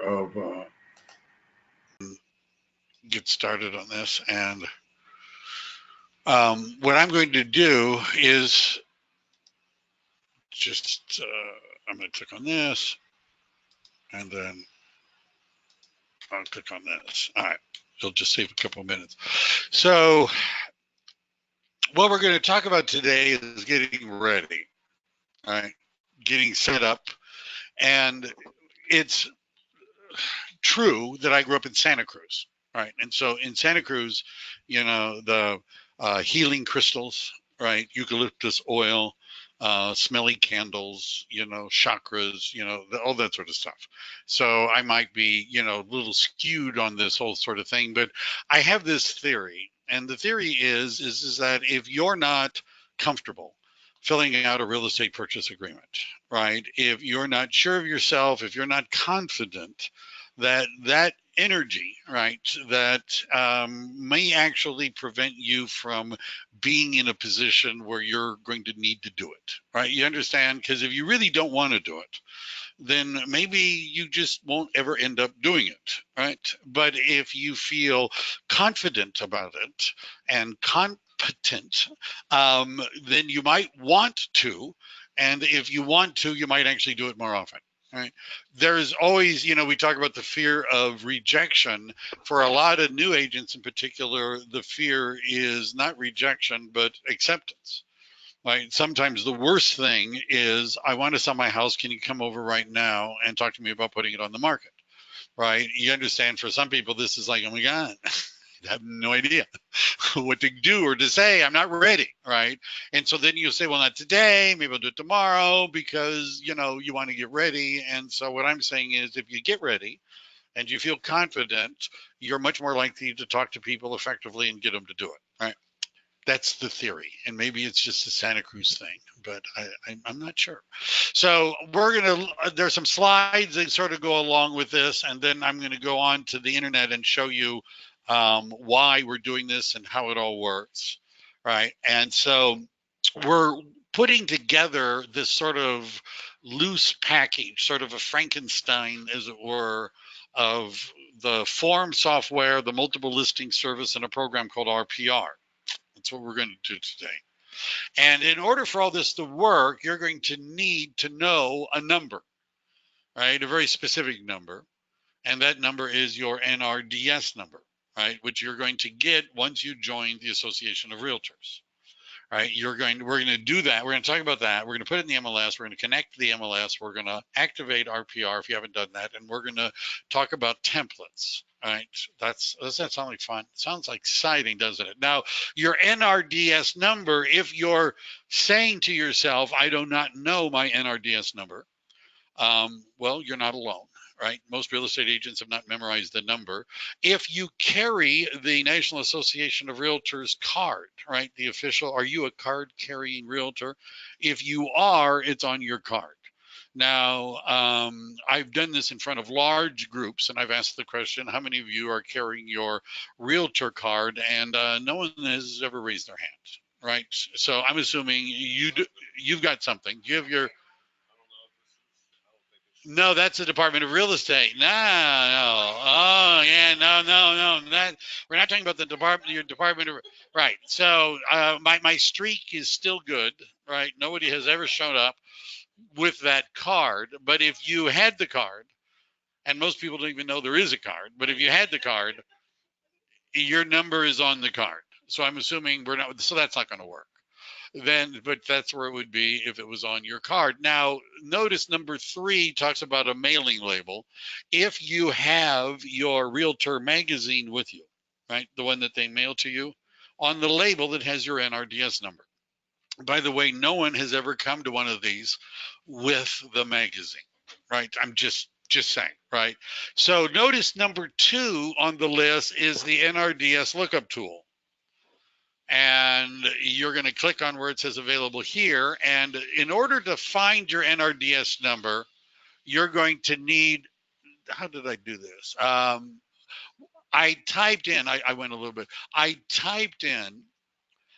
of get started on this. And what I'm going to do is just, I'm going to click on this, and then I'll click on this. All right, it'll just save a couple of minutes. So what we're going to talk about today is getting ready, right? Getting set up. And it's true that I grew up in Santa Cruz, right? And so in Santa Cruz, you know, the healing crystals, right? Eucalyptus oil, smelly candles, you know, chakras, you know, all that sort of stuff. So I might be, you know, a little skewed on this whole sort of thing, but I have this theory, and the theory is that if you're not comfortable filling out a real estate purchase agreement, right? If you're not sure of yourself, if you're not confident that energy, right, that may actually prevent you from being in a position where you're going to need to do it, right? You understand? Because if you really don't want to do it, then maybe you just won't ever end up doing it, right? But if you feel confident about it and competent, then you might want to. And if you want to, you might actually do it more often. Right. There's always, you know, we talk about the fear of rejection. For a lot of new agents in particular, the fear is not rejection, but acceptance. Right. Sometimes the worst thing is, I want to sell my house. Can you come over right now and talk to me about putting it on the market? Right. You understand, for some people, this is like, oh my God, I have no idea what to do or to say. I'm not ready, right? And so then you say, well, not today, maybe I'll do it tomorrow, because, you know, you want to get ready. And so what I'm saying is, if you get ready and you feel confident, you're much more likely to talk to people effectively and get them to do it, right? That's the theory. And maybe it's just a Santa Cruz thing, but I'm not sure. So there's some slides that sort of go along with this, and then I'm gonna go on to the internet and show you why we're doing this and how it all works, right? And so we're putting together this sort of loose package, sort of a Frankenstein, as it were, of the form software, the multiple listing service, and a program called RPR. That's what we're going to do today. And in order for all this to work, you're going to need to know a number, right? A very specific number. And that number is your NRDS number, right? Which you're going to get once you join the Association of Realtors, right? We're going to do that. We're going to talk about that. We're going to put it in the MLS. We're going to connect to the MLS. We're going to activate RPR if you haven't done that. And we're going to talk about templates. All right, does that sound like fun? Sounds like exciting, doesn't it? Now, your NRDS number, if you're saying to yourself, I do not know my NRDS number, well, you're not alone, right? Most real estate agents have not memorized the number. If you carry the National Association of Realtors card, right, the official, are you a card carrying realtor? If you are, it's on your card. Now, I've done this in front of large groups, and I've asked the question, how many of you are carrying your realtor card? And no one has ever raised their hand, right? So I'm assuming you've got something. Do you have your... No, that's the Department of Real Estate. No. Oh, yeah, no. We're not talking about the department. Your Department of... Right. So my streak is still good, right? Nobody has ever shown up with that card. But if you had the card, and most people don't even know there is a card, but if you had the card, your number is on the card. So I'm assuming we're not. So that's not going to work. Then, but that's where it would be if it was on your card. Now, notice number 3 talks about a mailing label. If you have your Realtor magazine with you, right, the one that they mail to you, on the label that has your NRDS number. By the way, no one has ever come to one of these with the magazine, right? I'm just saying, right? So notice number 2 on the list is the NRDS lookup tool. And you're going to click on where it says available here. And in order to find your NRDS number, you're going to need, how did I do this? I typed in, I went a little bit, I typed in,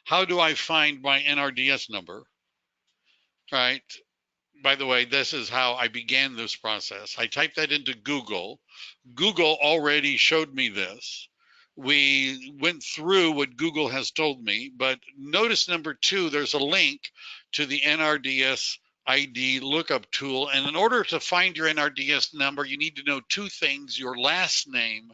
how do I find my NRDS number, right? by the way, this is how I began this process. I typed that into Google. Google already showed me this. We went through what Google has told me, but notice number 2, there's a link to the NRDS ID lookup tool. And in order to find your NRDS number, you need to know 2 things: your last name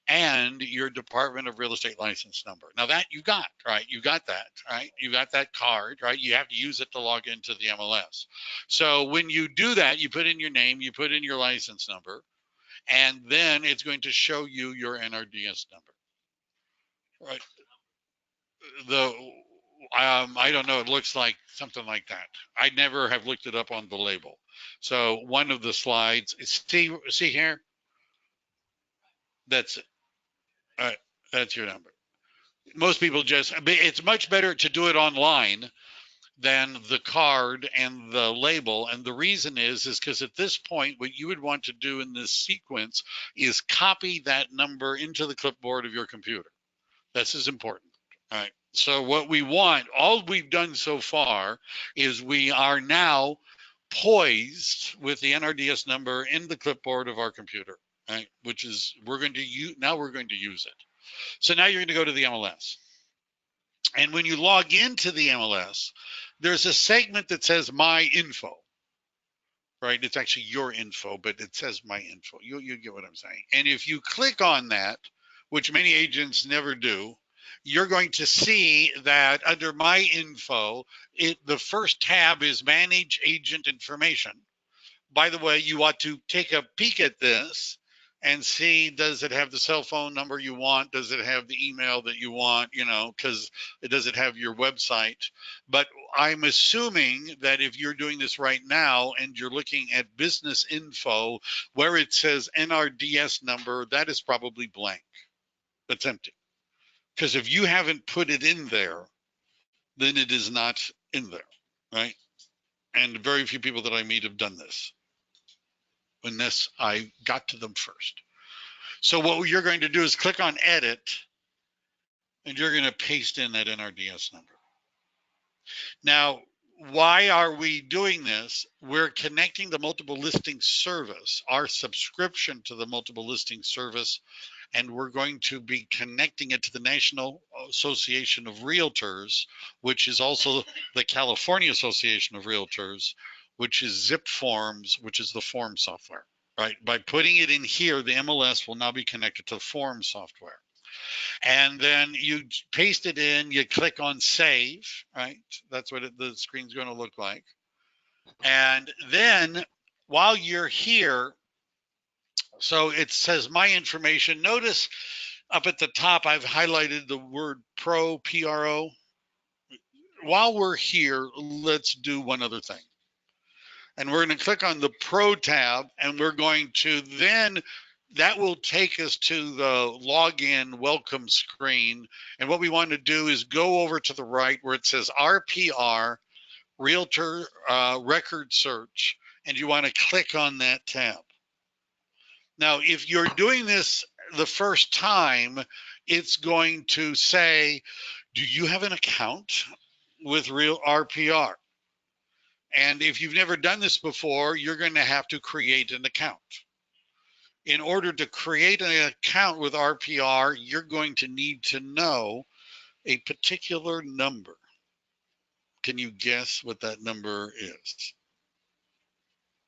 and your Department of Real Estate license number. Now that you got, right? You got that, right? You got that card, right? You have to use it to log into the MLS. So when you do that, you put in your name, you put in your license number, and then it's going to show you your NRDS number, right? The I don't know. It looks like something like that. I never have looked it up on the label. So one of the slides, see here, that's it. That's your number. Most people just, it's much better to do it online than the card and the label. And the reason is because at this point, what you would want to do in this sequence is copy that number into the clipboard of your computer. This is important. All right. So what we want, all we've done so far is we are now poised with the NRDS number in the clipboard of our computer, right? Which is, we're going to use, now we're going to use it. So now you're going to go to the MLS. And when you log into the MLS, there's a segment that says My Info, right? It's actually your info, but it says My Info. You get what I'm saying. And if you click on that, which many agents never do, you're going to see that under My Info, the first tab is Manage Agent Information. By the way, you ought to take a peek at this and see, does it have the cell phone number you want? Does it have the email that you want? You know, because does it have your website? But I'm assuming that if you're doing this right now and you're looking at business info where it says NRDS number, that is probably blank. That's empty. Because if you haven't put it in there, then it is not in there, right? And very few people that I meet have done this. Unless I got to them first. So what you're going to do is click on edit, and you're going to paste in that NRDS number. Now, why are we doing this? We're connecting the multiple listing service, our subscription to the multiple listing service, and we're going to be connecting it to the National Association of Realtors, which is also the California Association of Realtors, which is ZipForms, which is the form software. Right, by putting it in here, the MLS will now be connected to form software. And then you paste it in, you click on save, right? That's what the screen's going to look like. And then while you're here, so it says my information. Notice up at the top, I've highlighted the word pro, P-R-O. While we're here, let's do one other thing. And we're going to click on the Pro tab, and we're going to then, that will take us to the login welcome screen. And what we want to do is go over to the right where it says RPR, Realtor Record Search, and you want to click on that tab. Now, if you're doing this the first time, it's going to say, do you have an account with Real RPR? And if you've never done this before, you're going to have to create an account. In order to create an account with RPR, you're going to need to know a particular number. Can you guess what that number is?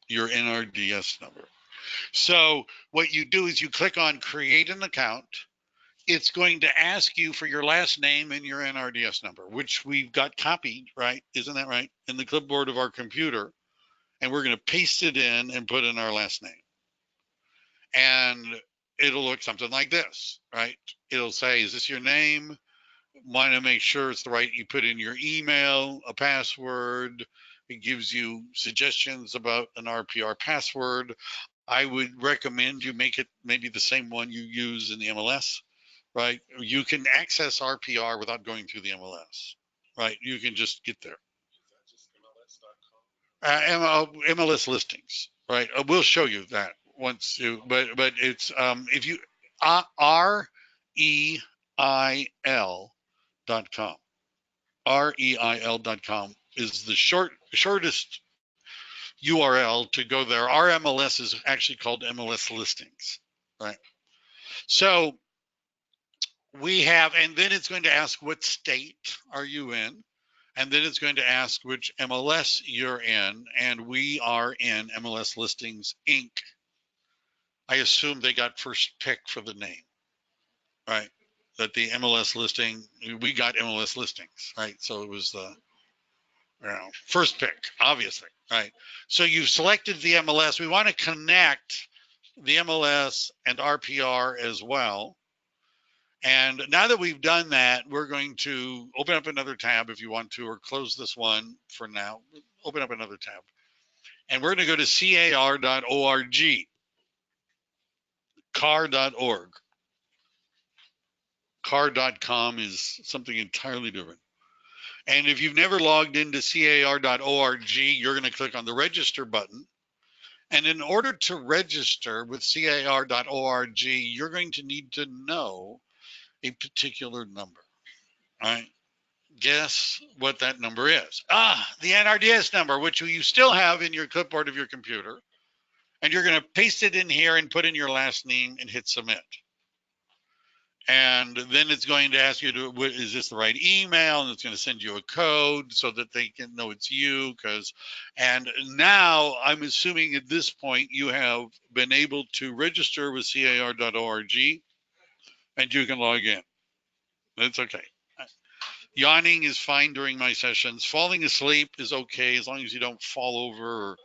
Your NRDS number. So what you do is you click on create an account. It's going to ask you for your last name and your NRDS number, which we've got copied, right? Isn't that right? In the clipboard of our computer. And we're going to paste it in and put in our last name. And it'll look something like this, right? It'll say, is this your name? Want to make sure it's the right, you put in your email, a password. It gives you suggestions about an RPR password. I would recommend you make it maybe the same one you use in the MLS, right? You can access RPR without going through the MLS, right? You can just get there. MLS listings, right? We'll show you that once you, but it's if you REIL.com. REIL.com is the shortest URL to go there. Our MLS is actually called MLS listings, right? So we have, and then it's going to ask what state are you in, and then it's going to ask which MLS you're in, and we are in MLS Listings Inc. I assume they got first pick for the name, right? That the MLS listing, we got MLS listings, right? So it was the first pick, obviously, right? So you've selected the MLS. We want to connect the MLS and RPR as well. And now that we've done that, we're going to open up another tab if you want to, or close this one for now. Open up another tab. And we're going to go to car.org, car.org. Car.com is something entirely different. And if you've never logged into car.org, you're going to click on the register button. And in order to register with car.org, you're going to need to know a particular number. All right. Guess what that number is? The NRDS number, which you still have in your clipboard of your computer. And you're going to paste it in here and put in your last name and hit submit. And then it's going to ask you to, is this the right email? And it's going to send you a code so that they can know it's you. And now I'm assuming at this point you have been able to register with car.org and you can log in. That's okay. Yawning is fine during my sessions. Falling asleep is okay as long as you don't fall over or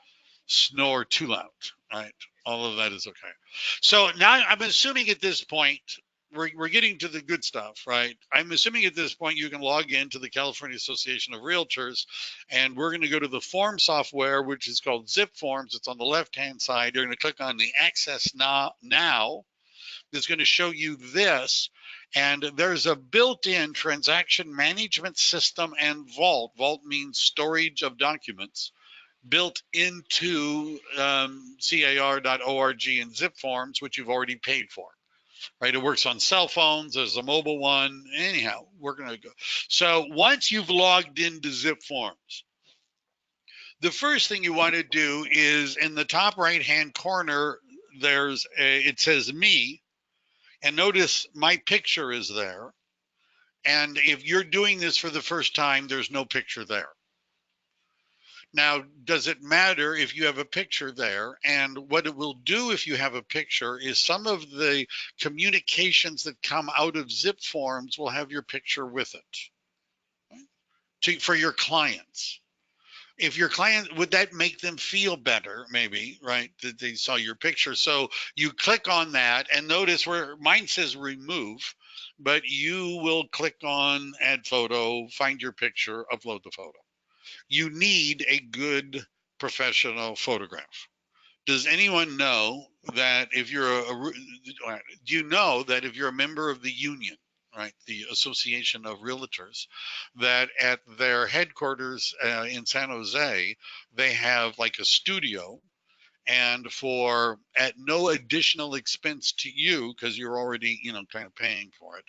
snore too loud, right? All of that is okay. So now I'm assuming at this point, we're getting to the good stuff, right? I'm assuming at this point you can log into the California Association of Realtors, and we're going to go to the form software, which is called ZipForms. It's on the left-hand side. You're going to click on the Access Now. It's going to show you this, and there's a built-in transaction management system and vault. Vault means storage of documents, built into car.org and ZipForms, which you've already paid for. Right, it works on cell phones. There's a mobile one. Anyhow, we're going to go. So once you've logged into ZipForms, the first thing you want to do is in the top right-hand corner, it says me, and notice my picture is there. And if you're doing this for the first time, there's no picture there. Now, does it matter if you have a picture there? And what it will do if you have a picture is some of the communications that come out of ZipForms will have your picture with it, right? For your clients. If your client, would that make them feel better, maybe, right, that they saw your picture? So you click on that and notice where mine says remove, but you will click on add photo, find your picture, upload the photo. You need a good professional photograph. Does anyone know that if you're do you know that if you're a member of the union, right, the Association of Realtors, that at their headquarters in San Jose, they have like a studio, and at no additional expense to you, because you're already, kind of paying for it,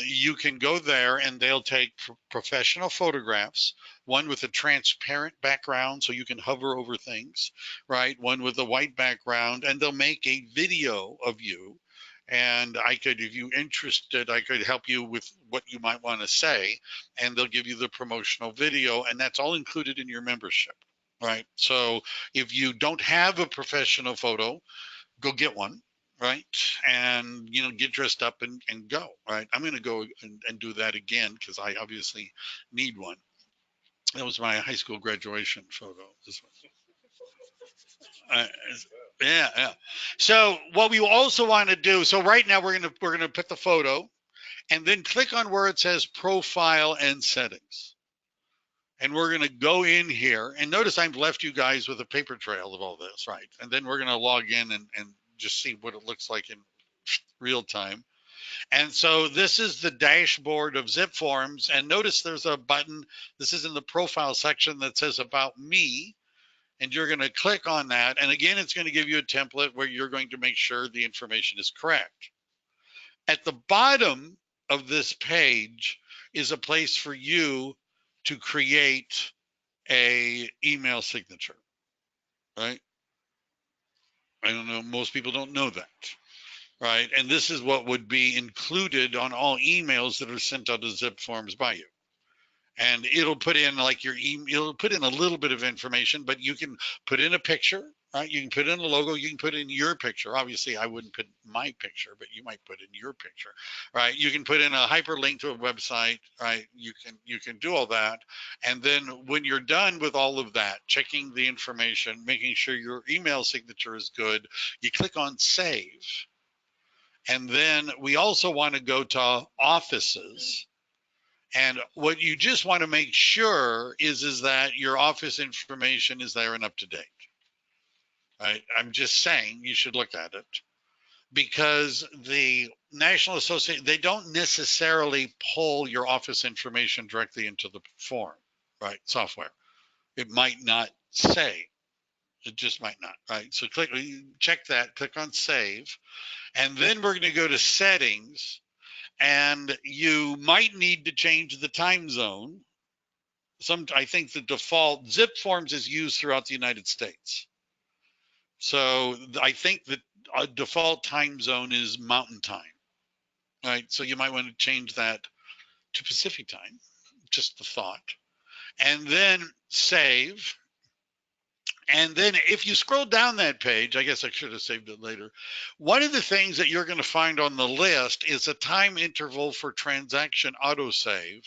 you can go there and they'll take professional photographs, one with a transparent background so you can hover over things, right? One with a white background, and they'll make a video of you. And if you're interested, I could help you with what you might want to say, and they'll give you the promotional video, and that's all included in your membership. Right. So if you don't have a professional photo, go get one. Right. And, get dressed up and go. Right. I'm going to go and do that again because I obviously need one. That was my high school graduation photo. This one. Yeah. So what we also want to do. So right now we're going to put the photo and then click on where it says profile and settings. And we're going to go in here, and notice I've left you guys with a paper trail of all this, right? And then we're going to log in and just see what it looks like in real time. And so this is the dashboard of ZipForms, and notice there's a button. This is in the profile section that says about me, and you're going to click on that. And again, it's going to give you a template where you're going to make sure the information is correct. At the bottom of this page is a place for you to create a email signature. right? I don't know, most people don't know that, right? And this is what would be included on all emails that are sent out as ZipForms by you. And it'll put in like your email, it'll put in a little bit of information, but you can put in a picture, right? You can put in a logo, you can put in your picture. Obviously, I wouldn't put my picture, but you might put in your picture, right? You can put in a hyperlink to a website, right? You can do all that. And then when you're done with all of that, checking the information, making sure your email signature is good, you click on save. And then we also want to go to offices. And what you just want to make sure is that your office information is there and up to date. Right? I'm just saying you should look at it because the National Association, they don't necessarily pull your office information directly into the form, right? Software. It might not say. It just might not, right? So check that, click on save, and then we're going to go to settings, and you might need to change the time zone. I think the default ZipForms is used throughout the United States. So I think that a default time zone is Mountain Time, right? So you might want to change that to Pacific Time, just the thought. And then save. And then if you scroll down that page, I guess I should have saved it later. One of the things that you're going to find on the list is a time interval for transaction autosave.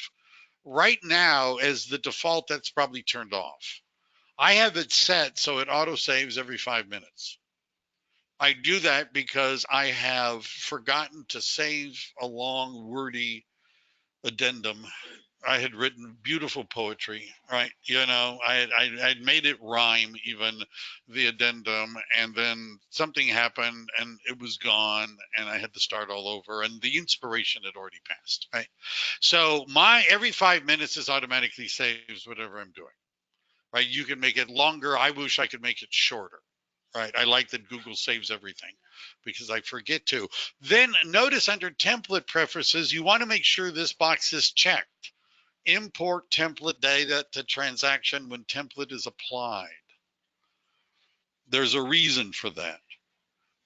Right now, as the default, that's probably turned off. I have it set so it auto saves every 5 minutes. I do that because I have forgotten to save a long, wordy addendum. I had written beautiful poetry, right? You know, I'd made it rhyme, even the addendum, and then something happened and it was gone, and I had to start all over, and the inspiration had already passed, right? So my every 5 minutes is automatically saves whatever I'm doing. Right? You can make it longer. I wish I could make it shorter. Right? I like that Google saves everything because I forget to. Then notice under template preferences, you want to make sure this box is checked. Import template data to transaction when template is applied. There's a reason for that.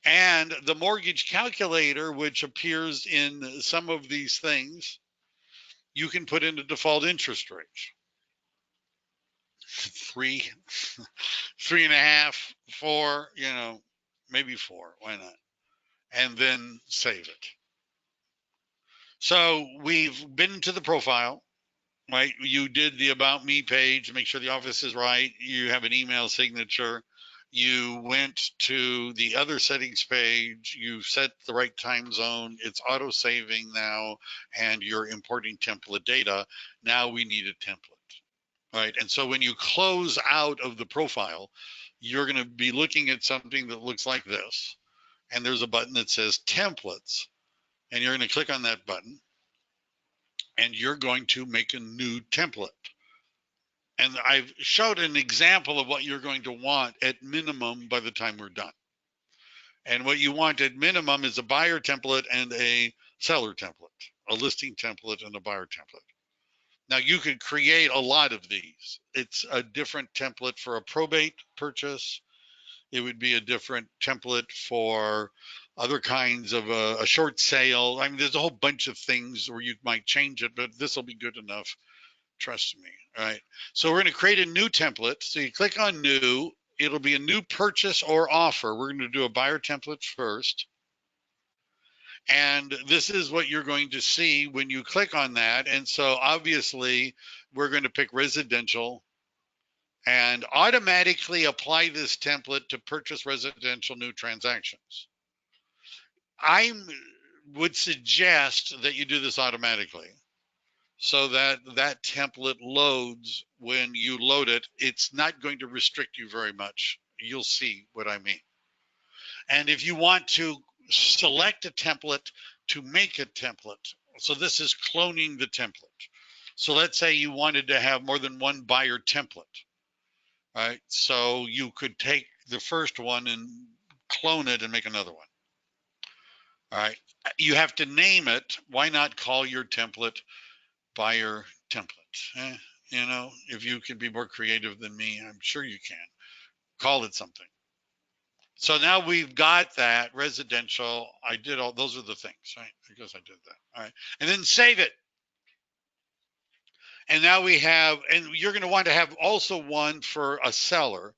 And the mortgage calculator, which appears in some of these things, you can put in a default interest rate. 3.5, 4, you know, maybe 4, why not? And then save it. So we've been to the profile, right? You did the about me page, make sure the office is right. You have an email signature. You went to the other settings page, you set the right time zone, it's auto saving now, and you're importing template data. Now we need a template. Right. And so when you close out of the profile, you're going to be looking at something that looks like this. And there's a button that says templates. And you're going to click on that button. And you're going to make a new template. And I've showed an example of what you're going to want at minimum by the time we're done. And what you want at minimum is a buyer template and a seller template, a listing template and a buyer template. Now you could create a lot of these. It's a different template for a probate purchase. It would be a different template for other kinds of a short sale. I mean, there's a whole bunch of things where you might change it, but this will be good enough. Trust me. All right. So we're going to create a new template. So you click on new. It'll be a new purchase or offer. We're going to do a buyer template first. And this is what you're going to see when you click on that. And so obviously we're going to pick residential and automatically apply this template to purchase residential new transactions. I would suggest that you do this automatically so that that template loads when you load it. It's not going to restrict you very much. You'll see what I mean. And if you want to select a template to make a template, so this is cloning the template. So let's say you wanted to have more than one buyer template, right? So you could take the first one and clone it and make another one. All right, you have to name it. Why not call your template buyer template? You know, if you can be more creative than me, I'm sure you can. call it something. So now we've got that residential. I did all, those are the things, right? I guess I did that. All right. And then save it. And now we have, and you're going to want to have also one for a seller,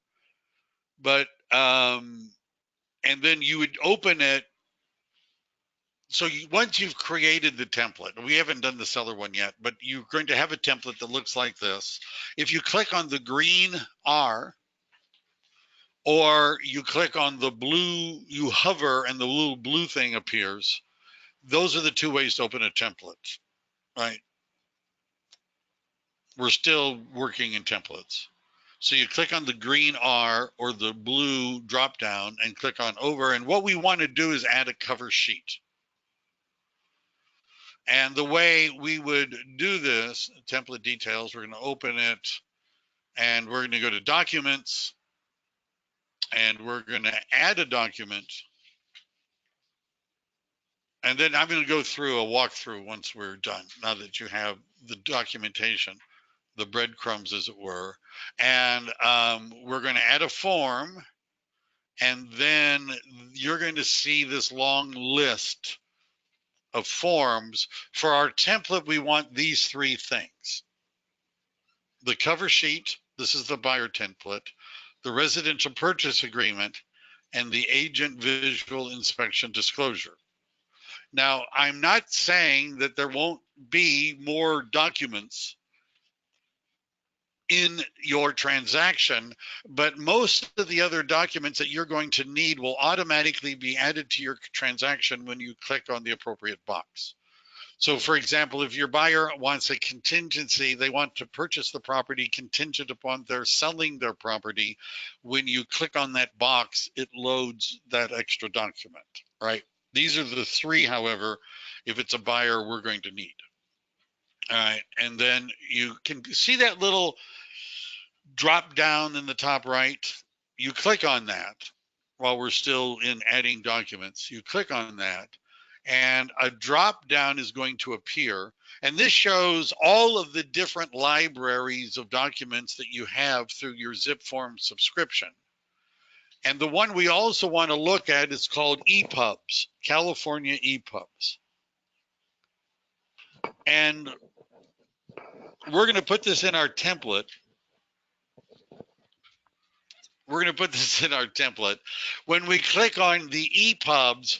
but, and then you would open it. So once you've created the template, we haven't done the seller one yet, but you're going to have a template that looks like this. If you click on the green R, or you click on the blue, you hover and the little blue thing appears. Those are the two ways to open a template, right? We're still working in templates. So you click on the green R or the blue drop down and click on over. And what we want to do is add a cover sheet. And the way we would do this, template details, we're going to open it and we're going to go to documents and we're going to add a document. And then I'm going to go through a walkthrough once we're done, now that you have the documentation, the breadcrumbs, as it were. And we're going to add a form. And then you're going to see this long list of forms. For our template, we want these three things. The cover sheet, this is the buyer template, the residential purchase agreement, and the agent visual inspection disclosure. Now, I'm not saying that there won't be more documents in your transaction, but most of the other documents that you're going to need will automatically be added to your transaction when you click on the appropriate box. So for example, if your buyer wants a contingency, they want to purchase the property contingent upon their selling their property, when you click on that box, it loads that extra document, right? These are the three, however, if it's a buyer, we're going to need. All right, and then you can see that little drop down in the top right. You click on that while we're still in adding documents. You click on that and a drop down is going to appear. And this shows all of the different libraries of documents that you have through your ZipForms subscription. And the one we also want to look at is called EPUBs, California EPUBs. And we're going to put this in our template. We're going to put this in our template. When we click on the EPUBs,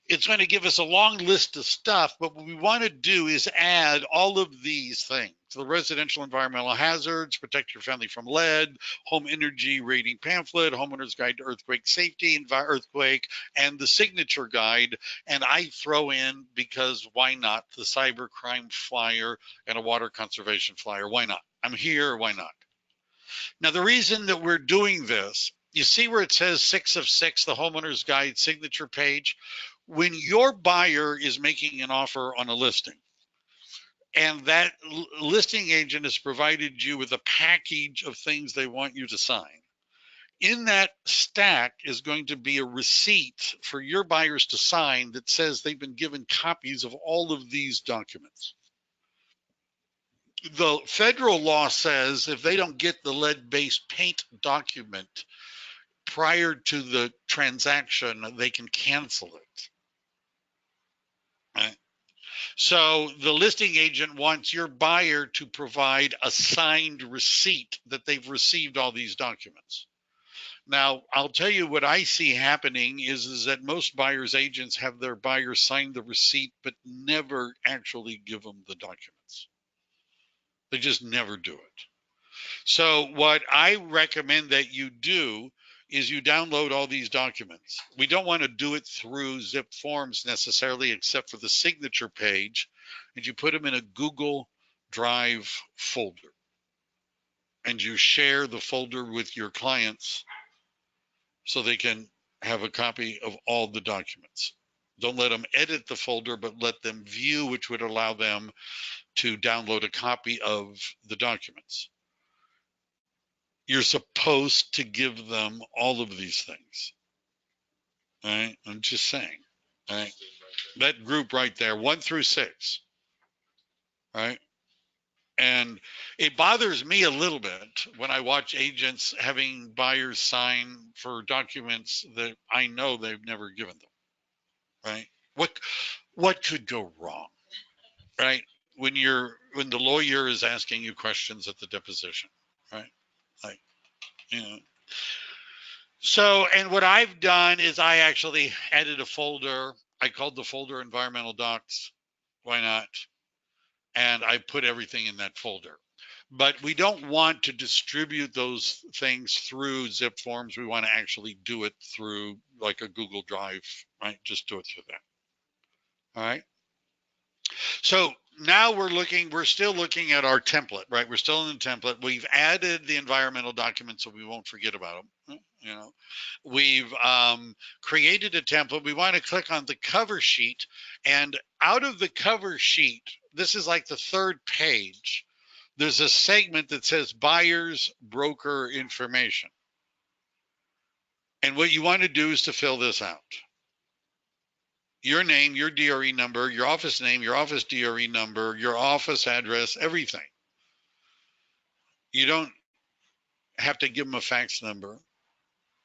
it's going to give us a long list of stuff, but what we want to do is add all of these things. The residential environmental hazards, protect your family from lead, home energy rating pamphlet, homeowner's guide to earthquake safety, earthquake, and the signature guide. And I throw in, because why not, the cybercrime flyer and a water conservation flyer. Why not? I'm here, why not? Now, the reason that we're doing this, you see where it says 6 of 6, the homeowner's guide signature page? When your buyer is making an offer on a listing, and that listing agent has provided you with a package of things they want you to sign, in that stack is going to be a receipt for your buyers to sign that says they've been given copies of all of these documents. The federal law says if they don't get the lead-based paint document prior to the transaction, they can cancel it. Right? So the listing agent wants your buyer to provide a signed receipt that they've received all these documents. Now, I'll tell you what I see happening is that most buyers agents have their buyers sign the receipt, but never actually give them the documents. They just never do it. So what I recommend that you do is you download all these documents. We don't want to do it through ZipForms necessarily, except for the signature page, and you put them in a Google Drive folder. And you share the folder with your clients so they can have a copy of all the documents. Don't let them edit the folder, but let them view, which would allow them to download a copy of the documents. You're supposed to give them all of these things. All right, I'm just saying. All right, that group right there, 1 through 6. All right. And it bothers me a little bit when I watch agents having buyers sign for documents that I know they've never given them, right? What could go wrong, right? When the lawyer is asking you questions at the deposition, right? Like, you know. So, and what I've done is I actually added a folder. I called the folder environmental docs. Why not? And I put everything in that folder. But we don't want to distribute those things through ZipForms. We want to actually do it through like a Google Drive, right? Just do it through that. All right. So now we're still looking at our template, right? We're still in the template. We've added the environmental documents so we won't forget about them. You know, we've created a template. We want to click on the cover sheet, and out of the cover sheet, this is like the third page. There's a segment that says buyer's broker information. And what you want to do is to fill this out. Your name, your DRE number, your office name, your office DRE number, your office address, everything. You don't have to give them a fax number.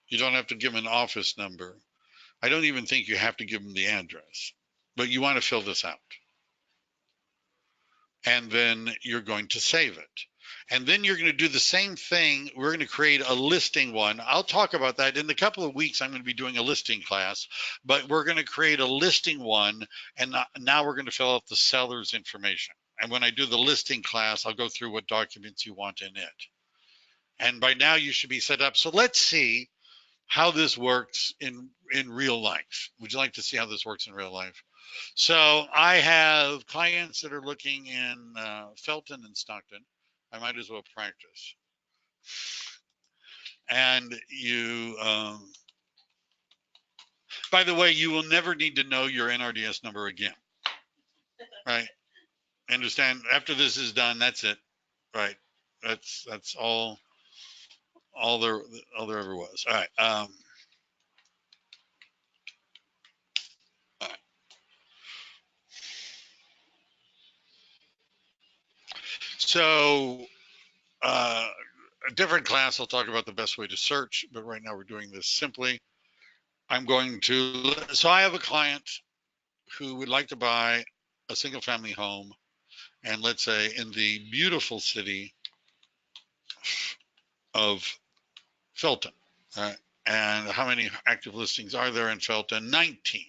You don't have to give them an office number. I don't even think you have to give them the address, but you want to fill this out. And then you're going to save it. And then you're going to do the same thing. We're going to create a listing one. I'll talk about that in a couple of weeks. I'm going to be doing a listing class, but we're going to create a listing one. And now we're going to fill out the seller's information. And when I do the listing class, I'll go through what documents you want in it. And by now you should be set up. So let's see how this works in real life. Would you like to see how this works in real life? So I have clients that are looking in Felton and Stockton. I might as well practice. And you, by the way, you will never need to know your NRDS number again, right? Understand? After this is done, that's it, right? That's all there ever was. All right. All right. So a different class, I'll talk about the best way to search, but right now we're doing this simply. So I have a client who would like to buy a single family home, and let's say in the beautiful city of Felton. And how many active listings are there in Felton? 19.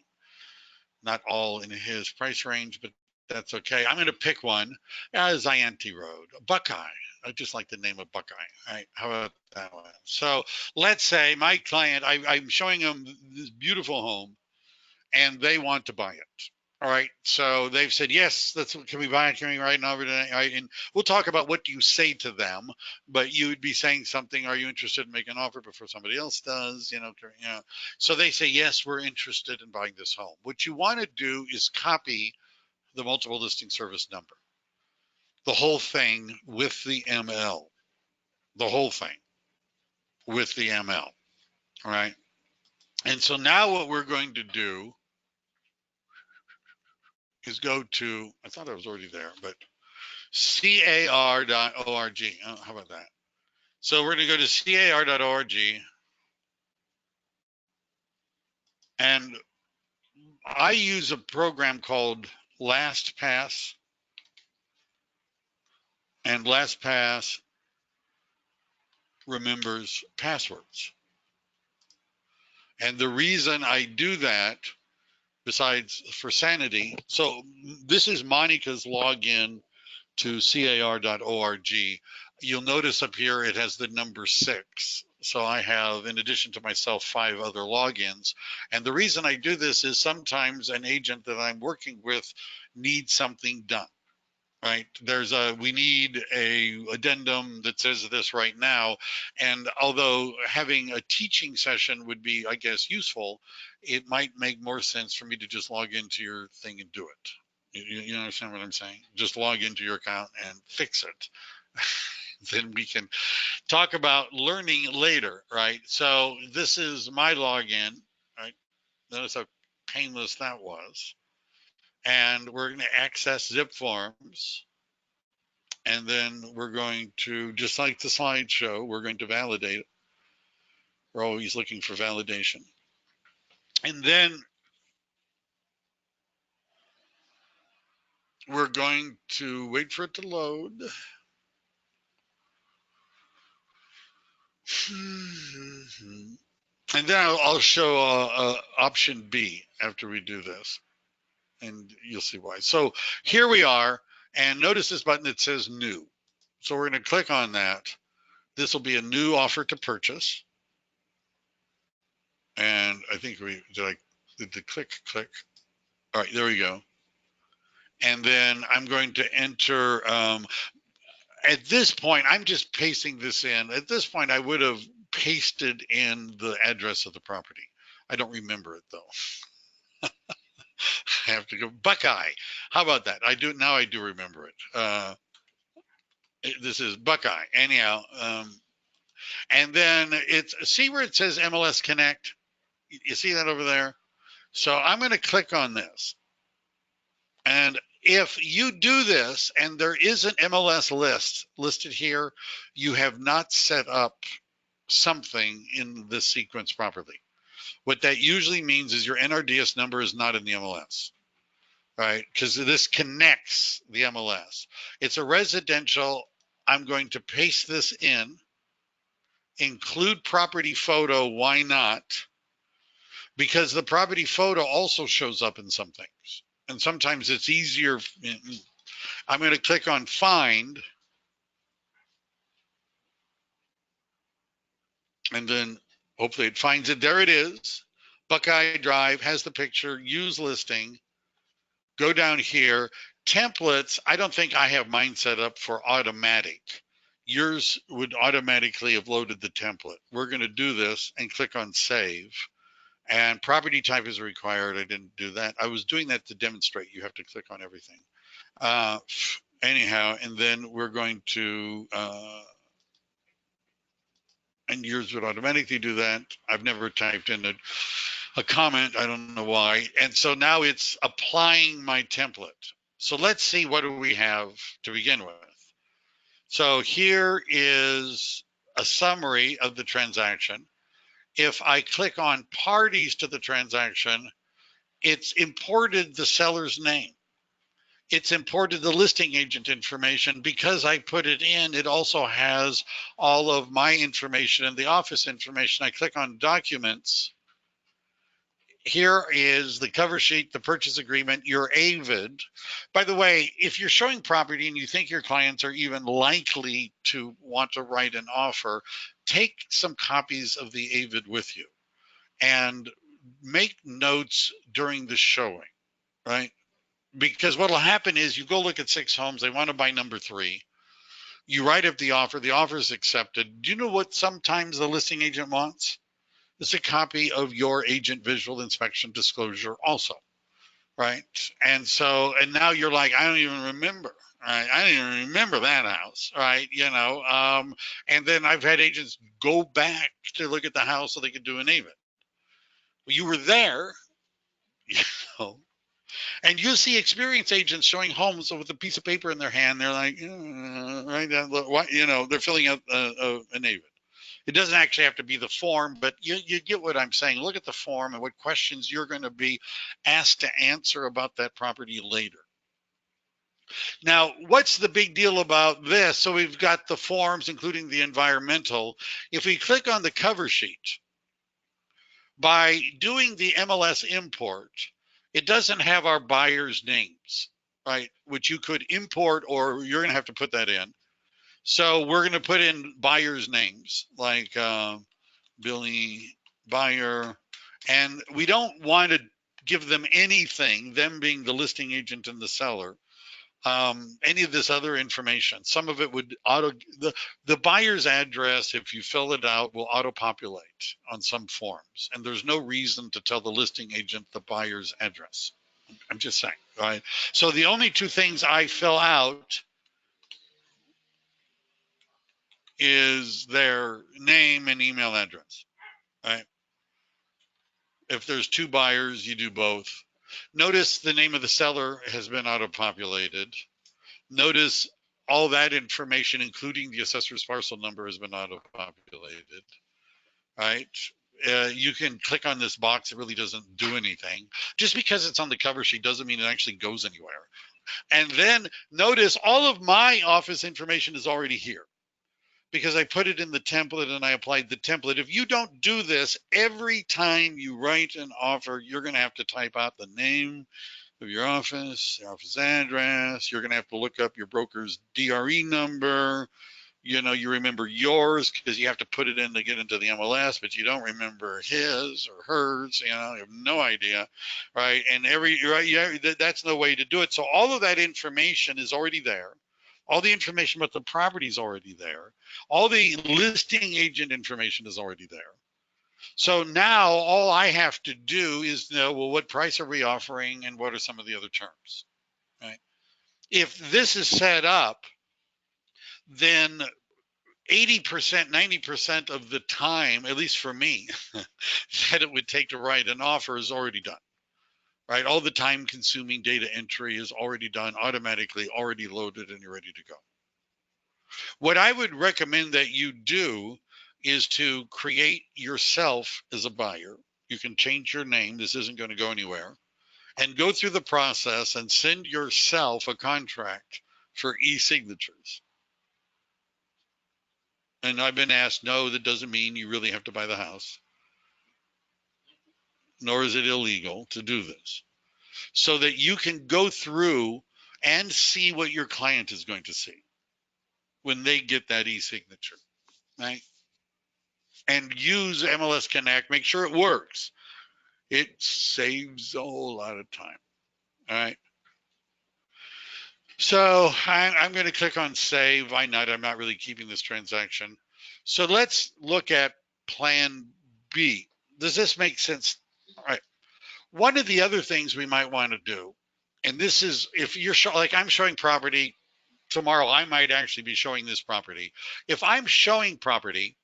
Not all in his price range, but that's okay. I'm going to pick one, Zianti Road, Buckeye. I just like the name of Buckeye. Right? How about that one? So let's say my client, I'm showing them this beautiful home, and they want to buy it. All right. So they've said, yes, can we buy it? Can we write an over today? Right. And we'll talk about what do you say to them, but you would be saying something, are you interested in making an offer before somebody else does? So they say, yes, we're interested in buying this home. What you want to do is copy the multiple listing service number, the whole thing with the ML, the whole thing with the ML. All right. And so now what we're going to do is go to, I thought I was already there, but CAR.org. Oh, how about that? So we're going to go to CAR.org, and I use a program called LastPass, and LastPass remembers passwords. And the reason I do that, besides for sanity, so this is Monica's login to CAR.org. You'll notice up here it has the number 6. So I have, in addition to myself, 5 other logins. And the reason I do this is sometimes an agent that I'm working with needs something done, right? We need a addendum that says this right now. And although having a teaching session would be, I guess, useful, it might make more sense for me to just log into your thing and do it. You understand what I'm saying? Just log into your account and fix it. Then we can talk about learning later, right? So this is my login, right? Notice how painless that was. And we're going to access ZipForms. And then we're going to, just like the slideshow, we're going to validate it. We're always looking for validation. And then we're going to wait for it to load. And then I'll show option B after we do this. And you'll see why. So here we are. And notice this button that says new. So we're going to click on that. This will be a new offer to purchase. And I think did the click. All right, there we go. And then I'm going to enter, at this point, I'm just pasting this in. At this point, I would have pasted in the address of the property. I don't remember it though. I have to go Buckeye. How about that? I do remember it. This is Buckeye. Anyhow, and then see where it says MLS Connect? You see that over there? So I'm going to click on this. And if you do this and there is an MLS list listed here, you have not set up something in this sequence properly. What that usually means is your NRDS number is not in the MLS, right? Because this connects the MLS. It's a residential. I'm going to paste this in, include property photo. Why not? Because the property photo also shows up in some things. And sometimes it's easier. I'm going to click on find. And then hopefully it finds it. There it is. Buckeye Drive has the picture, use listing. Go down here. Templates, I don't think I have mine set up for automatic. Yours would automatically have loaded the template. We're going to do this and click on save. And property type is required. I didn't do that. I was doing that to demonstrate. You have to click on everything. Anyhow, and then we're going to, and yours would automatically do that. I've never typed in a comment. I don't know why. And so now it's applying my template. So let's see, what do we have to begin with? So here is a summary of the transaction. If I click on parties to the transaction, it's imported the seller's name. It's imported the listing agent information. Because I put it in, it also has all of my information and the office information. I click on documents. Here is the cover sheet, the purchase agreement, your AVID. By the way, if you're showing property and you think your clients are even likely to want to write an offer, take some copies of the AVID with you and make notes during the showing, right? Because what will happen is you go look at 6 homes, they want to buy number 3. You write up the offer is accepted. Do you know what sometimes the listing agent wants? It's a copy of your agent visual inspection disclosure also, right? And so, and now you're like, I don't even remember, right? I don't even remember that house, right? You know, and then I've had agents go back to look at the house so they could do an AVID. Well, you were there, you know, and you see experienced agents showing homes with a piece of paper in their hand. They're like, right, you know, they're filling out an AVID. It doesn't actually have to be the form, but you get what I'm saying. Look at the form and what questions you're going to be asked to answer about that property later. Now, what's the big deal about this? So we've got the forms, including the environmental. If we click on the cover sheet, by doing the MLS import, it doesn't have our buyers' names, right? Which you could import, or you're going to have to put that in. So we're going to put in buyers' names like Billy Buyer, and we don't want to give them anything, them being the listing agent and the seller, any of this other information. Some of it would the buyer's address, if you fill it out, will auto-populate on some forms, and there's no reason to tell the listing agent the buyer's address. I'm just saying, right? So the only 2 things I fill out is their name and email address, right? If there's 2 buyers, you do both. Notice the name of the seller has been auto-populated. Notice all that information, including the assessor's parcel number, has been auto-populated, right? You can click on this box. It really doesn't do anything. Just because it's on the cover sheet doesn't mean it actually goes anywhere. And then notice all of my office information is already here because I put it in the template and I applied the template. If you don't do this, every time you write an offer, you're going to have to type out the name of your office address. You're going to have to look up your broker's DRE number. You know, you remember yours because you have to put it in to get into the MLS, but you don't remember his or hers. You know, you have no idea, right? And that's no way to do it. So all of that information is already there. All the information about the property is already there. All the listing agent information is already there. So now all I have to do is know, well, what price are we offering and what are some of the other terms, right? If this is set up, then 80%, 90% of the time, at least for me, that it would take to write an offer is already done, right? All the time consuming data entry is already done, automatically already loaded, and you're ready to go. What I would recommend that you do is to create yourself as a buyer. You can change your name. This isn't going to go anywhere. And go through the process and send yourself a contract for e-signatures. And I've been asked, no, that doesn't mean you really have to buy the house, nor is it illegal to do this, so that you can go through and see what your client is going to see when they get that e-signature, right? And use MLS Connect, make sure it works. It saves a whole lot of time, all right? So I'm going to click on save. Why not? I'm not really keeping this transaction. So let's look at plan B. Does this make sense? All right. One of the other things we might want to do, and this is if you're like I'm showing property tomorrow, I might actually be showing this property. If I'm showing property,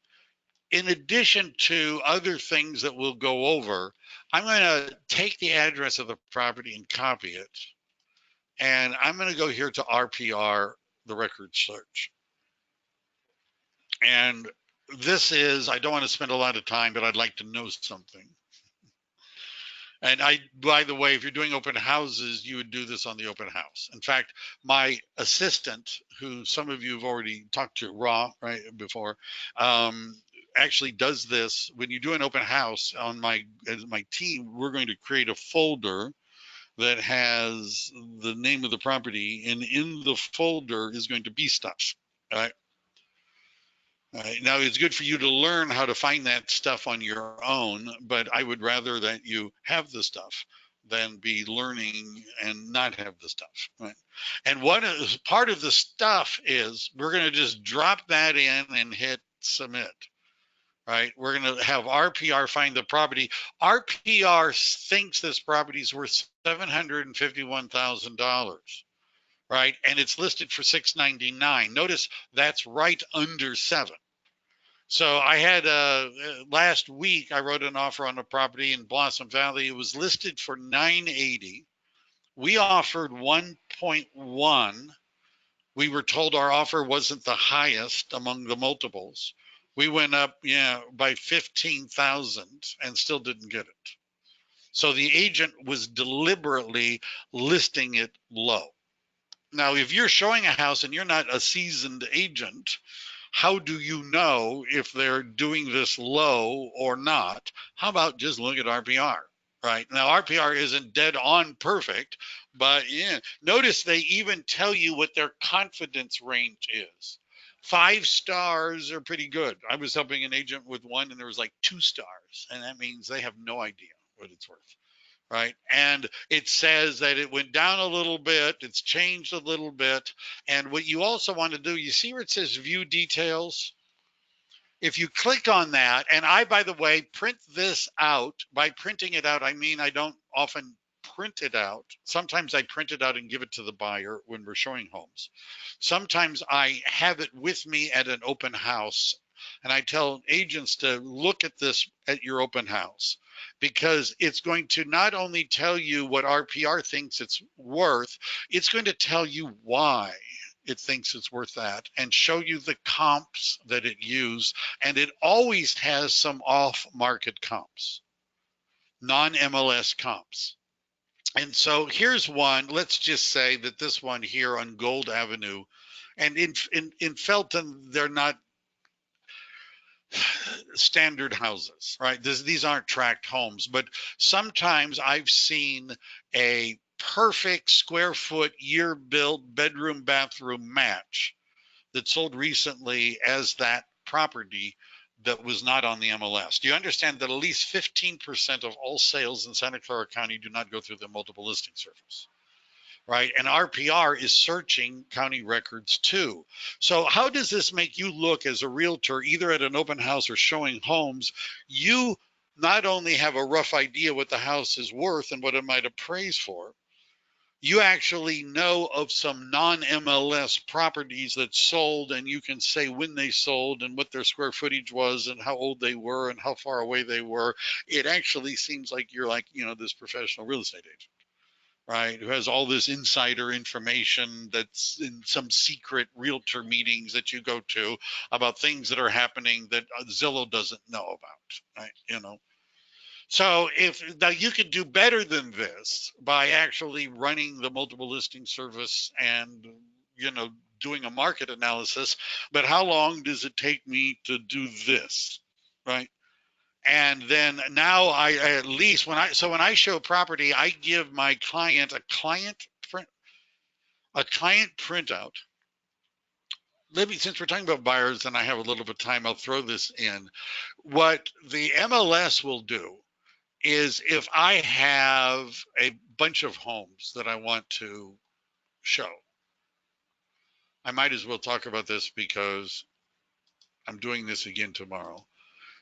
in addition to other things that we'll go over, I'm going to take the address of the property and copy it. And I'm going to go here to RPR, the record search. And this is, I don't want to spend a lot of time, but I'd like to know something. And by the way, if you're doing open houses, you would do this on the open house. In fact, my assistant, who some of you have already talked to, Ra, right, before, actually does this. When you do an open house on my team, we're going to create a folder that has the name of the property, and in the folder is going to be stuff, right? Now, it's good for you to learn how to find that stuff on your own, but I would rather that you have the stuff than be learning and not have the stuff, right? And part of the stuff is we're going to just drop that in and hit submit, right? We're going to have RPR find the property. RPR thinks this property is worth $751,000, right? And it's listed for $699. Notice that's right under 7. So I had last week I wrote an offer on a property in Blossom Valley. It was listed for $980. We offered 1.1. We were told our offer wasn't the highest among the multiples. We went up, by 15,000 and still didn't get it. So the agent was deliberately listing it low. Now, if you're showing a house and you're not a seasoned agent, how do you know if they're doing this low or not? How about just look at RPR, right? Now, RPR isn't dead on perfect, but notice they even tell you what their confidence range is. 5 stars are pretty good. I was helping an agent with one and there was like 2 stars, and that means they have no idea what it's worth. Right. And it says that it went down a little bit. It's changed a little bit. And what you also want to do, you see where it says view details? If you click on that, and I, by the way, print this out. By printing it out, I mean I don't often print it out. Sometimes I print it out and give it to the buyer when we're showing homes. Sometimes I have it with me at an open house, and I tell agents to look at this at your open house, because it's going to not only tell you what RPR thinks it's worth, it's going to tell you why it thinks it's worth that, and show you the comps that it used. And it always has some off-market comps, non-MLS comps. And so here's one. Let's just say that this one here on Gold Avenue, and in Felton, they're not standard houses, right? These aren't tract homes, but sometimes I've seen a perfect square foot year built bedroom bathroom match that sold recently as that property that was not on the MLS. Do you understand that at least 15% of all sales in Santa Clara County do not go through the multiple listing service? Right? And RPR is searching county records too. So how does this make you look as a realtor, either at an open house or showing homes? You not only have a rough idea what the house is worth and what it might appraise for, you actually know of some non-MLS properties that sold, and you can say when they sold and what their square footage was and how old they were and how far away they were. It actually seems like you're like, this professional real estate agent, right, who has all this insider information that's in some secret realtor meetings that you go to about things that are happening that Zillow doesn't know about, right? So if now you could do better than this by actually running the multiple listing service and doing a market analysis, but how long does it take me to do this, right? And then now I at least when I show property, I give my client a client printout. Since we're talking about buyers and I have a little bit of time, I'll throw this in. What the MLS will do is if I have a bunch of homes that I want to show, I might as well talk about this because I'm doing this again tomorrow.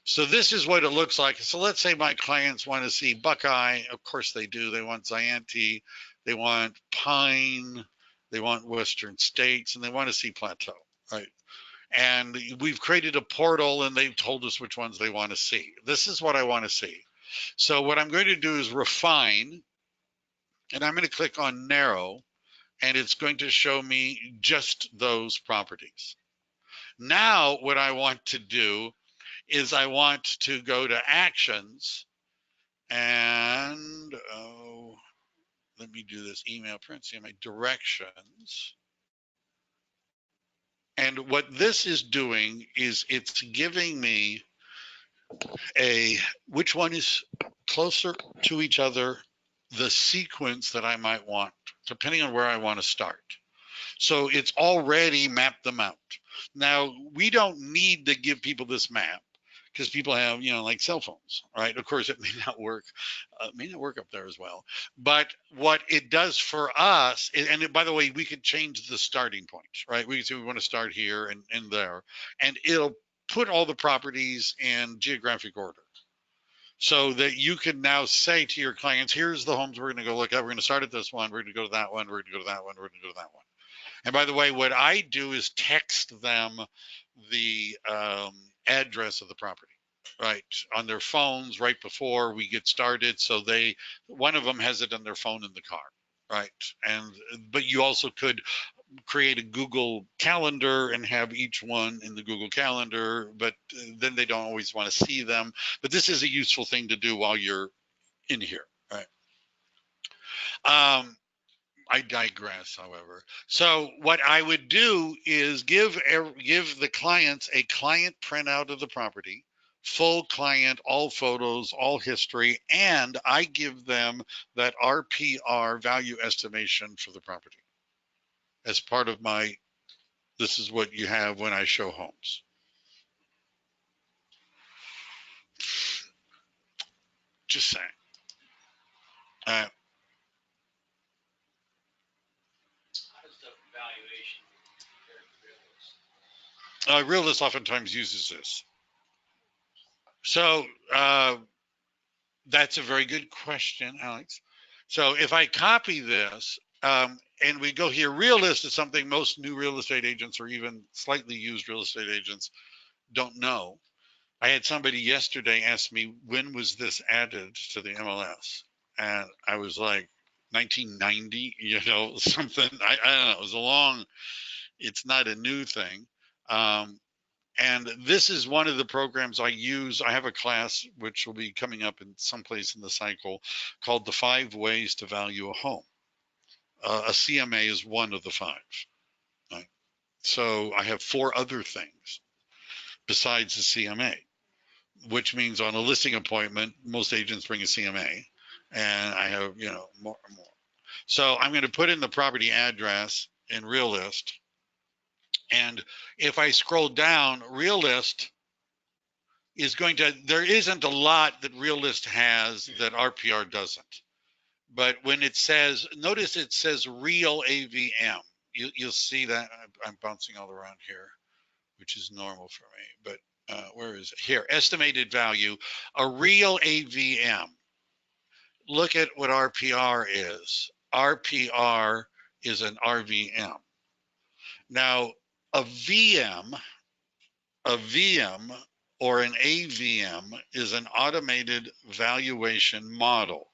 So this is what it looks like. So let's say my clients want to see Buckeye. Of course they do. They want Zianti, they want Pine, they want Western States, and they want to see Plateau, right? And we've created a portal and they've told us which ones they want to see. This is what I want to see. So what I'm going to do is refine, and I'm going to click on narrow, and it's going to show me just those properties. Now what I want to do is I want to go to actions and let me do this email print, see my directions. And what this is doing is it's giving me which one is closer to each other, the sequence that I might want, depending on where I want to start. So it's already mapped them out. Now, we don't need to give people this map because people have, like cell phones, right? Of course, it may not work. Up there as well. But what it does for us, and by the way, we could change the starting point, right? We can say we want to start here and there, and it'll put all the properties in geographic order, so that you can now say to your clients, here's the homes we're going to go look at. We're going to start at this one. We're going to go to that one. We're going to go to that one. We're going to go to that one. And by the way, what I do is text them the address of the property, right, on their phones right before we get started. So one of them has it on their phone in the car, right? But you also could create a Google Calendar and have each one in the Google Calendar, but then they don't always want to see them. But this is a useful thing to do while you're in here, right? I digress, however. So what I would do is give the clients a client printout of the property, full client, all photos, all history, and I give them that RPR value estimation for the property as part of this is what you have when I show homes. Just saying. Realist oftentimes uses this. So that's a very good question, Alex. So if I copy this and we go here, realist is something most new real estate agents or even slightly used real estate agents don't know. I had somebody yesterday ask me, when was this added to the MLS? And I was like, 1990, something. I don't know. It was a long It's not a new thing. And this is one of the programs I use. I have a class which will be coming up in someplace in the cycle called the 5 Ways to Value a Home. A CMA is one of the 5. Right? So I have 4 other things besides the CMA, which means on a listing appointment, most agents bring a CMA, and I have, more and more. So I'm going to put in the property address in Realist, and if I scroll down, Realist is going to, there isn't a lot that Realist has that RPR doesn't. But when it says, notice it says real AVM. You'll see that I'm bouncing all around here, which is normal for me. But where is it? Here, estimated value, a real AVM. Look at what RPR is. RPR is an RVM. Now, a VM or an AVM is an automated valuation model.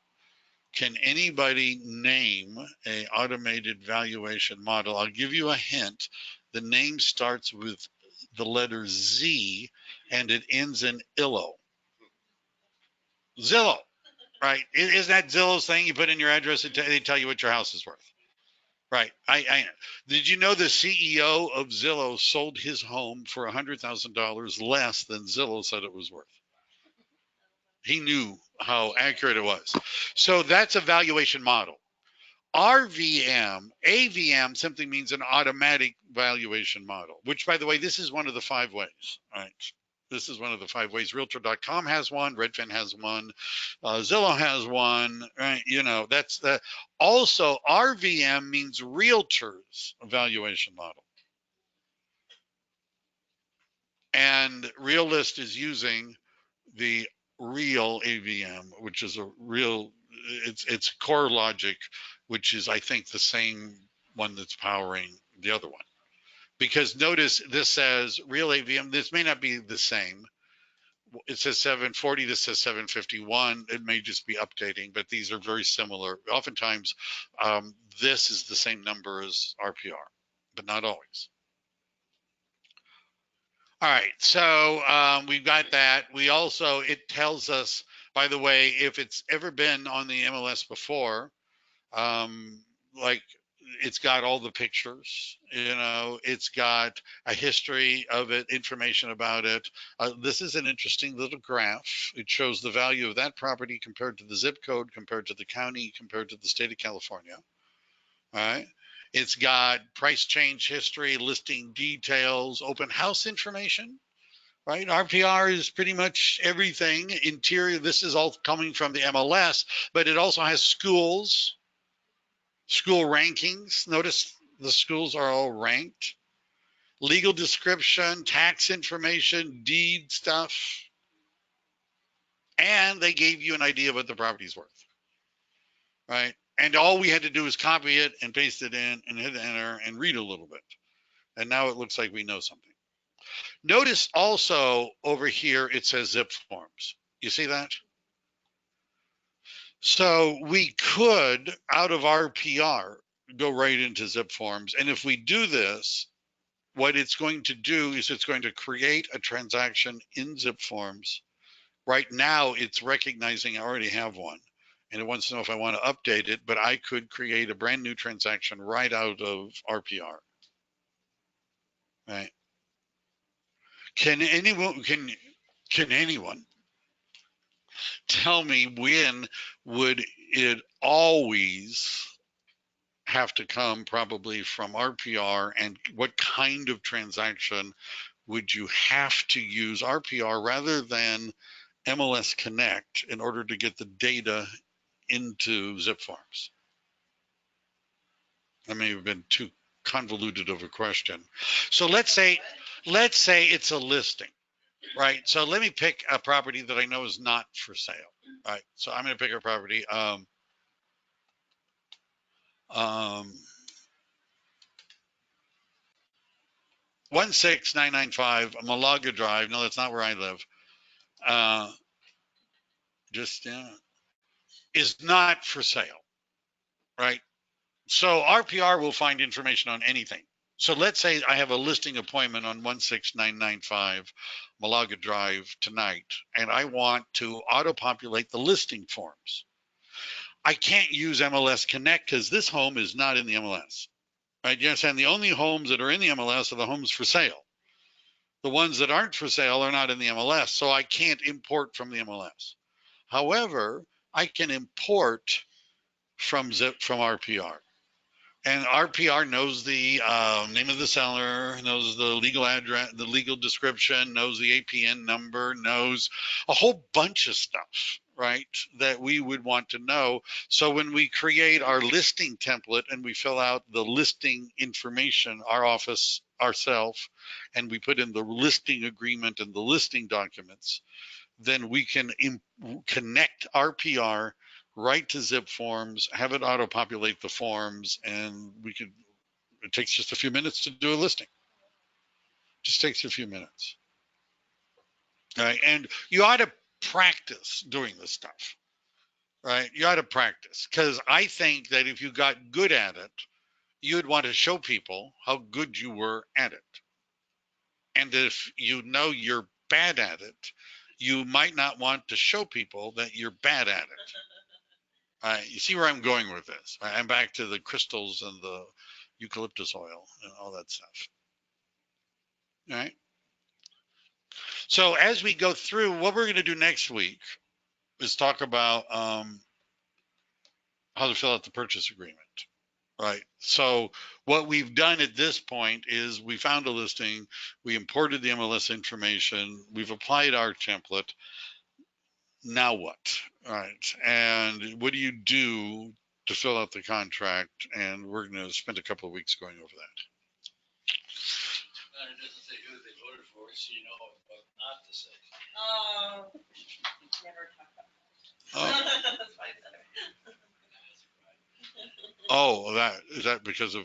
Can anybody name an automated valuation model? I'll give you a hint. The name starts with the letter Z and it ends in illo. Zillow, right? Isn't that Zillow's thing? You put in your address and they tell you what your house is worth. Right. I did you know the CEO of Zillow sold his home for $100,000 less than Zillow said it was worth? He knew how accurate it was. So that's a valuation model. RVM, AVM simply means an automatic valuation model, which, by the way, this is one of the 5 ways, right? This is one of the 5 ways. Realtor.com has one, Redfin has one, Zillow has one, right? That's the, also RVM means realtor's valuation model. And Realist is using the real AVM, which is a real, it's core logic, which is, I think, the same one that's powering the other one. Because notice this says real AVM, this may not be the same. It says 740, this says 751. It may just be updating, but these are very similar. Oftentimes, this is the same number as RPR, but not always. All right, so we've got that. We also, it tells us, by the way, if it's ever been on the MLS before, like it's got all the pictures, it's got a history of it, information about it. This is an interesting little graph. It shows the value of that property compared to the zip code, compared to the county, compared to the state of California. All right. It's got price change history, listing details, open house information. Right, RPR is pretty much everything. Interior, this is all coming from the MLS, but it also has schools, school rankings. Notice the schools are all ranked. Legal description, tax information, deed stuff. And they gave you an idea of what the property's worth. Right, and all we had to do is copy it and paste it in and hit enter and read a little bit. And now it looks like we know something. Notice also over here, it says ZipForms. You see that? So we could, out of RPR, go right into ZipForms. And if we do this, what it's going to do is it's going to create a transaction in ZipForms. Right now, it's recognizing I already have one. And it wants to know if I want to update it, but I could create a brand new transaction right out of RPR. Right? Can anyone tell me when would it always have to come probably from RPR, and what kind of transaction would you have to use RPR rather than MLS Connect in order to get the data into ZipForms? That may have been too convoluted of a question. So let's say it's a listing, right? So let me pick a property that I know is not for sale. All right, so I'm going to pick a property. 16995 Malaga Drive. No, that's not where I live. Is not for sale, right? So RPR will find information on anything. So let's say I have a listing appointment on 16995 Malaga Drive tonight, and I want to auto-populate the listing forms. I can't use MLS Connect because this home is not in the MLS. Right? You understand? The only homes that are in the MLS are the homes for sale. The ones that aren't for sale are not in the MLS, so I can't import from the MLS. However, I can import from RPR. And RPR knows the name of the seller, knows the legal address, the legal description, knows the APN number, knows a whole bunch of stuff, right, that we would want to know. So when we create our listing template and we fill out the listing information, our office, ourselves, and we put in the listing agreement and the listing documents, then we can connect RPR right to ZipForms, have it auto-populate the forms, and it takes just a few minutes to do a listing. Just takes a few minutes. All right, and you ought to practice doing this stuff, right? You ought to practice, because I think that if you got good at it, you'd want to show people how good you were at it. And if you know you're bad at it, you might not want to show people that you're bad at it. You see where I'm going with this. I'm back to the crystals and the eucalyptus oil and all that stuff. All right. So as we go through, what we're going to do next week is talk about how to fill out the purchase agreement. Right. So what we've done at this point is we found a listing, we imported the MLS information, we've applied our template. Now what? All right. And what do you do to fill out the contract? And we're going to spend a couple of weeks going over that. It doesn't say who they voted for, so you know what not to say. Never talk about that. Oh. That's why I said it. Oh, is that because of